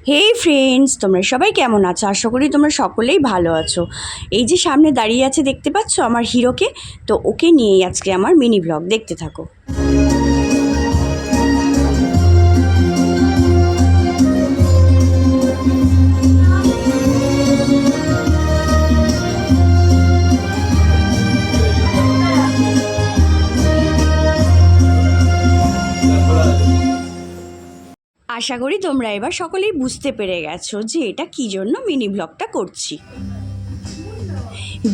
হে friends, তোমরা সবাই কেমন আছো? আশা করি তোমরা সকলেই ভালো আছো। এই যে সামনে দাঁড়িয়ে আছে দেখতে পাচ্ছ আমার হিরোকে, তো ওকে নিয়েই আজকে আমার মিনি ব্লগ, দেখতে থাকো। আশা করি তোমরা এবার সকলেই বুঝতে পেরে গেছো যে এটা কী জন্য মিনি ব্লগটা করছি।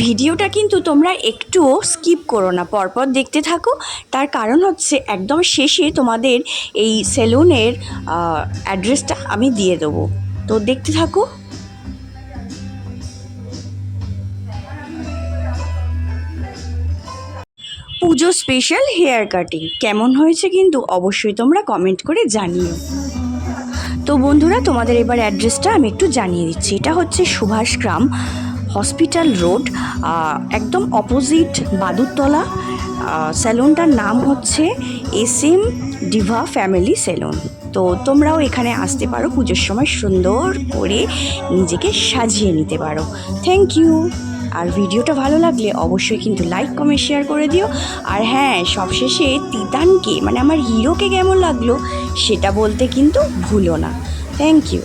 ভিডিওটা কিন্তু তোমরা একটুও স্কিপ করো না, পরপর দেখতে থাকো। তার কারণ হচ্ছে একদম শেষে তোমাদের এই সেলুনের অ্যাড্রেসটা আমি দিয়ে দেবো, তো দেখতে থাকো। পুজো স্পেশাল হেয়ার কাটিং কেমন হয়েছে কিন্তু অবশ্যই তোমরা কমেন্ট করে জানিও। তো বন্ধুরা, তোমাদের এবার অ্যাড্রেসটা আমি একটু জানিয়ে দিচ্ছি। এটা হচ্ছে সুভাষগ্রাম হসপিটাল রোড, একদম অপোজিট বাদুরতলা। স্যালুনটার নাম হচ্ছে SM ডিভা ফ্যামিলি সেলুন। তো তোমরাও এখানে আসতে পারো, পুজোর সময় সুন্দর করে নিজেকে সাজিয়ে নিতে পারো। Thank you. আর ভিডিওটা ভালো লাগলে অবশ্যই কিন্তু লাইক কমেন্ট শেয়ার করে দিও। আর হ্যাঁ, সবশেষে তিতানকে মানে আমার হিরোকে কেমন লাগলো সেটা বলতে কিন্তু ভুলো না। Thank you.